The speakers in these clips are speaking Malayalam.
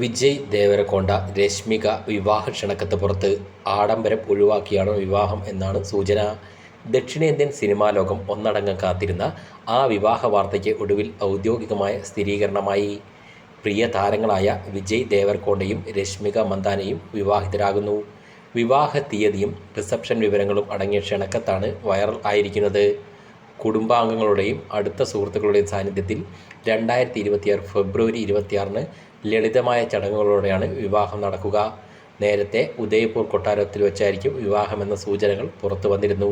വിജയ് ദേവരകൊണ്ട, രശ്മിക വിവാഹ ക്ഷണക്കത്ത് പുറത്ത്. ആഡംബരം ഒഴിവാക്കിയാണ് വിവാഹം എന്നാണ് സൂചന. ദക്ഷിണേന്ത്യൻ സിനിമാ ലോകം ഒന്നടങ്കം കാത്തിരുന്ന ആ വിവാഹ വാർത്തയ്ക്ക് ഒടുവിൽ ഔദ്യോഗികമായ സ്ഥിരീകരണമായി. പ്രിയ താരങ്ങളായ വിജയ് ദേവരകൊണ്ടയും രശ്മിക മന്ദാനയും വിവാഹിതരാകുന്നു. വിവാഹ തീയതിയും റിസപ്ഷൻ വിവരങ്ങളും അടങ്ങിയ ക്ഷണക്കത്താണ് വൈറൽ ആയിരിക്കുന്നത്. കുടുംബാംഗങ്ങളുടെയും അടുത്ത സുഹൃത്തുക്കളുടെയും സാന്നിധ്യത്തിൽ 2026 ഫെബ്രുവരി 26 ലളിതമായ ചടങ്ങുകളോടെയാണ് വിവാഹം നടക്കുക. നേരത്തെ ഉദയ്പൂർ കൊട്ടാരത്തിൽ വെച്ചായിരിക്കും വിവാഹമെന്ന സൂചനകൾ പുറത്തു വന്നിരുന്നു.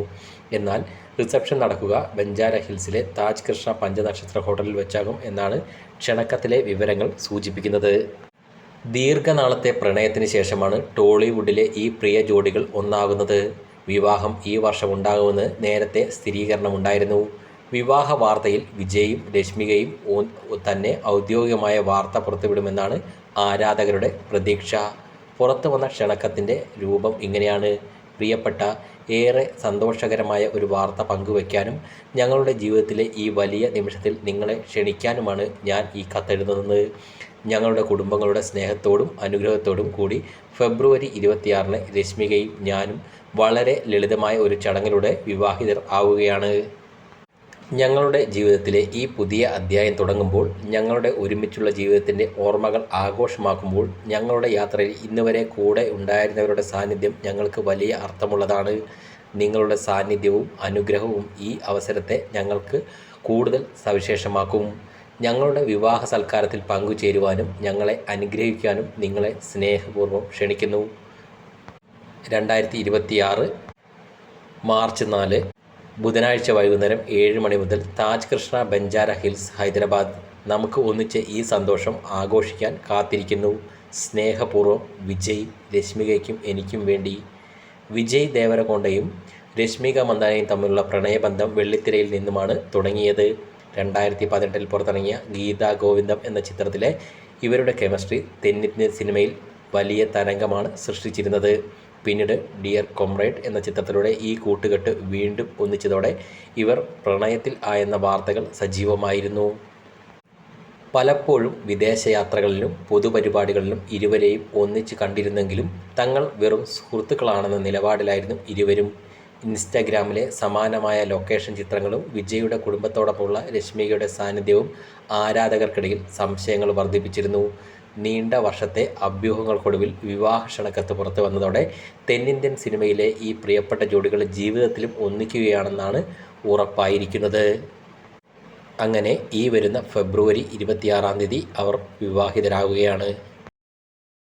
എന്നാൽ റിസപ്ഷൻ നടക്കുക ബഞ്ചാര ഹിൽസിലെ താജ് കൃഷ്ണ പഞ്ചനക്ഷത്ര ഹോട്ടലിൽ വെച്ചാകും എന്നാണ് ക്ഷണക്കത്തിലെ വിവരങ്ങൾ സൂചിപ്പിക്കുന്നത്. ദീർഘനാളത്തെ പ്രണയത്തിന് ശേഷമാണ് ടോളിവുഡിലെ ഈ പ്രിയ ജോഡികൾ ഒന്നാകുന്നത്. വിവാഹം ഈ വർഷം ഉണ്ടാകുമെന്ന് നേരത്തെ സ്ഥിരീകരണമുണ്ടായിരുന്നു. വിവാഹ വാർത്തയിൽ വിജയും രശ്മികയും തന്നെ ഔദ്യോഗികമായ വാർത്ത പുറത്തുവിടുമെന്നാണ് ആരാധകരുടെ പ്രതീക്ഷ. പുറത്തുവന്ന ക്ഷണക്കത്തിൻ്റെ രൂപം ഇങ്ങനെയാണ്. പ്രിയപ്പെട്ട, ഏറെ സന്തോഷകരമായ ഒരു വാർത്ത പങ്കുവയ്ക്കാനും ഞങ്ങളുടെ ജീവിതത്തിലെ ഈ വലിയ നിമിഷത്തിൽ നിങ്ങളെ ക്ഷണിക്കാനുമാണ് ഞാൻ ഈ കത്തെഴുതുന്നത്. ഞങ്ങളുടെ കുടുംബങ്ങളുടെ സ്നേഹത്തോടും അനുഗ്രഹത്തോടും കൂടി ഫെബ്രുവരി 26 രശ്മികയും ഞാനും വളരെ ലളിതമായ ഒരു ചടങ്ങിലൂടെ വിവാഹിതർ ആവുകയാണ്. ഞങ്ങളുടെ ജീവിതത്തിലെ ഈ പുതിയ അധ്യായം തുടങ്ങുമ്പോൾ, ഞങ്ങളുടെ ഒരുമിച്ചുള്ള ജീവിതത്തിൻ്റെ ഓർമ്മകൾ ആഘോഷമാക്കുമ്പോൾ, ഞങ്ങളുടെ യാത്രയിൽ ഇന്നുവരെ കൂടെ ഉണ്ടായിരുന്നവരുടെ സാന്നിധ്യം ഞങ്ങൾക്ക് വലിയ അർത്ഥമുള്ളതാണ്. നിങ്ങളുടെ സാന്നിധ്യവും അനുഗ്രഹവും ഈ അവസരത്തെ ഞങ്ങൾക്ക് കൂടുതൽ സവിശേഷമാക്കും. ഞങ്ങളുടെ വിവാഹ സൽക്കാരത്തിൽ പങ്കുചേരുവാനും ഞങ്ങളെ അനുഗ്രഹിക്കാനും നിങ്ങളെ സ്നേഹപൂർവ്വം ക്ഷണിക്കുന്നു. 2026 മാർച്ച് 4 ബുധനാഴ്ച വൈകുന്നേരം 7 മണി മുതൽ താജ് കൃഷ്ണ ബഞ്ചാര ഹിൽസ്, ഹൈദരാബാദ്. നമുക്ക് ഒന്നിച്ച് ഈ സന്തോഷം ആഘോഷിക്കാൻ കാത്തിരിക്കുന്നു. സ്നേഹപൂർവ്വം വിജയ്. രശ്മികയ്ക്കും എനിക്കും വേണ്ടി. വിജയ് ദേവരകൊണ്ടയും രശ്മിക മന്ദാനയും തമ്മിലുള്ള പ്രണയബന്ധം വെള്ളിത്തിരയിൽ നിന്നുമാണ് തുടങ്ങിയത്. 2018 പുറത്തിറങ്ങിയ ഗീതാ ഗോവിന്ദം എന്ന ചിത്രത്തിലെ ഇവരുടെ കെമിസ്ട്രി തെന്നിന്ത്യൻ സിനിമയിൽ വലിയ തരംഗമാണ് സൃഷ്ടിച്ചിരുന്നത്. പിന്നീട് ഡിയർ കൊമ്രേഡ് എന്ന ചിത്രത്തിലൂടെ ഈ കൂട്ടുകെട്ട് വീണ്ടും ഒന്നിച്ചതോടെ ഇവർ പ്രണയത്തിൽ ആയെന്ന വാർത്തകൾ സജീവമായിരുന്നു. പലപ്പോഴും വിദേശയാത്രകളിലും പൊതുപരിപാടികളിലും ഇരുവരെയും ഒന്നിച്ച് കണ്ടിരുന്നെങ്കിലും തങ്ങൾ വെറും സുഹൃത്തുക്കളാണെന്ന നിലപാടിലായിരുന്നു ഇരുവരും. ഇൻസ്റ്റഗ്രാമിലെ സമാനമായ ലൊക്കേഷൻ ചിത്രങ്ങളും വിജയുടെ കുടുംബത്തോടൊപ്പമുള്ള രശ്മികയുടെ സാന്നിധ്യവും ആരാധകർക്കിടയിൽ സംശയങ്ങൾ വർദ്ധിപ്പിച്ചിരുന്നു. നീണ്ട വർഷത്തെ അഭ്യൂഹങ്ങൾക്കൊടുവിൽ വിവാഹ ക്ഷണക്കത്ത് പുറത്തു വന്നതോടെ തെന്നിന്ത്യൻ സിനിമയിലെ ഈ പ്രിയപ്പെട്ട ജോഡികൾ ജീവിതത്തിലും ഒന്നിക്കുകയാണെന്നാണ് ഉറപ്പായിരിക്കുന്നത്. അങ്ങനെ ഈ വരുന്ന ഫെബ്രുവരി 26 അവർ വിവാഹിതരാകുകയാണ്.